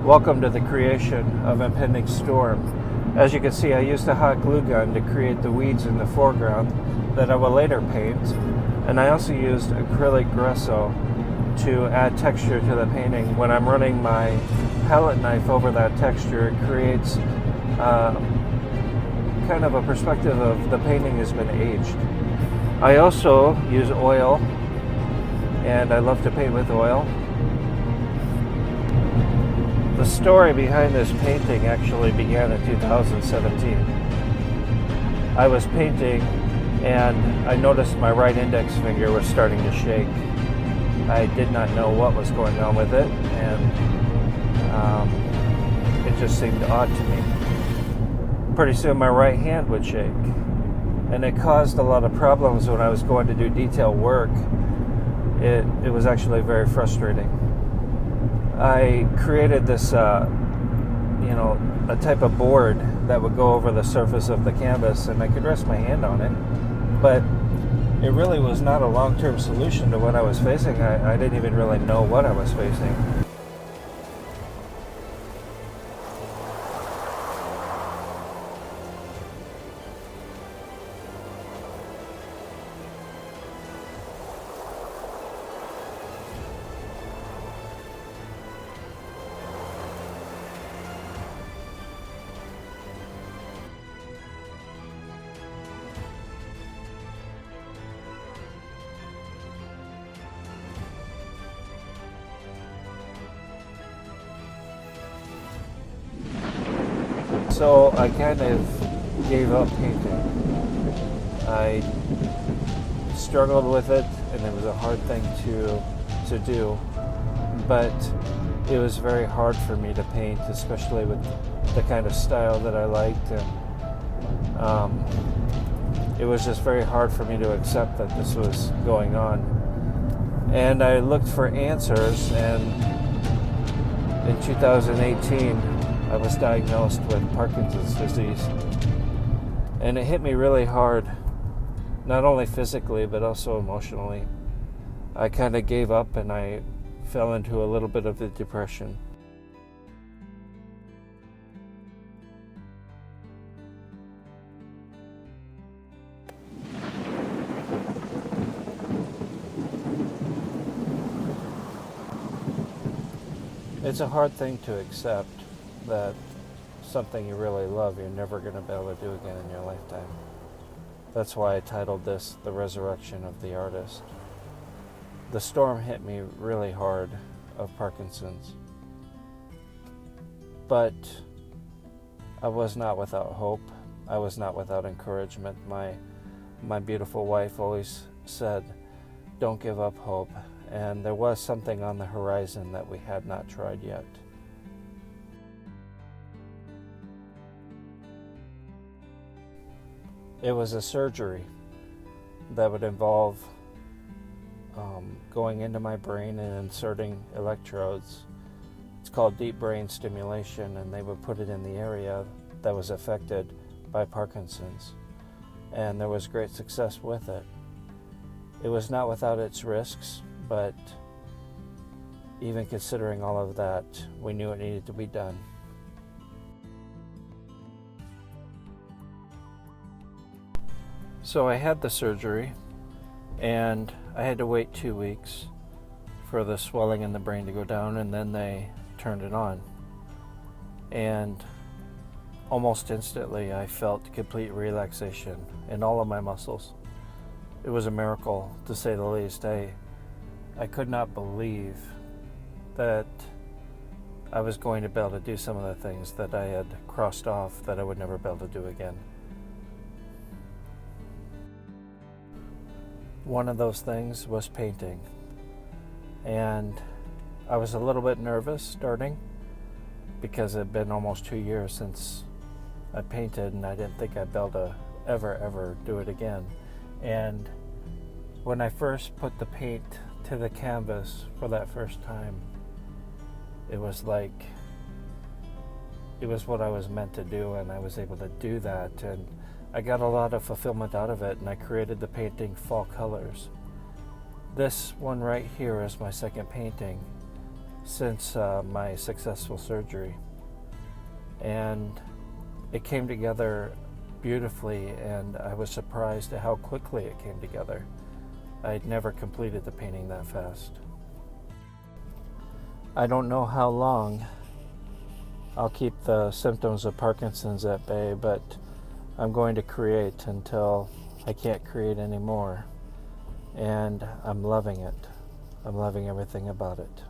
Welcome to the creation of Impending Storm. As you can see, I used a hot glue gun to create the weeds in the foreground that I will later paint, and I also used acrylic gesso to add texture to the painting. When I'm running my palette knife over that texture, it creates kind of a perspective of the painting has been aged. I also use oil, and I love to paint with oil. The story behind this painting actually began in 2017. I was painting and I noticed my right index finger was starting to shake. I did not know what was going on with it, and it just seemed odd to me. Pretty soon my right hand would shake, and it caused a lot of problems when I was going to do detail work. It was actually very frustrating. I created this, a type of board that would go over the surface of the canvas, and I could rest my hand on it, but it really was not a long-term solution to what I was facing. I didn't even really know what I was facing. So I kind of gave up painting. I struggled with it, and it was a hard thing to do, but it was very hard for me to paint, especially with the kind of style that I liked, and it was just very hard for me to accept that this was going on. And I looked for answers, and in 2018 I was diagnosed with Parkinson's disease, and it hit me really hard, not only physically but also emotionally. I kind of gave up, and I fell into a little bit of a depression. It's a hard thing to accept that something you really love you're never going to be able to do again in your lifetime. That's why I titled this The Resurrection of the Artist. The storm hit me really hard of Parkinson's, but I was not without hope. I was not without encouragement. My beautiful wife always said, "Don't give up hope," and there was something on the horizon that we had not tried yet. It was a surgery that would involve going into my brain and inserting electrodes. It's called deep brain stimulation, and they would put it in the area that was affected by Parkinson's. And there was great success with it. It was not without its risks, but even considering all of that, we knew it needed to be done. So I had the surgery, and I had to wait 2 weeks for the swelling in the brain to go down, and then they turned it on. And almost instantly I felt complete relaxation in all of my muscles. It was a miracle, to say the least. I could not believe that I was going to be able to do some of the things that I had crossed off that I would never be able to do again. One of those things was painting, and I was a little bit nervous starting because it had been almost 2 years since I painted, and I didn't think I'd be able to ever do it again. And when I first put the paint to the canvas for that first time, it was like it was what I was meant to do, and I was able to do that, and I got a lot of fulfillment out of it, and I created the painting Fall Colors. This one right here is my second painting, since my successful surgery. And it came together beautifully, and I was surprised at how quickly it came together. I'd never completed the painting that fast. I don't know how long I'll keep the symptoms of Parkinson's at bay, but I'm going to create until I can't create anymore. And I'm loving it. I'm loving everything about it.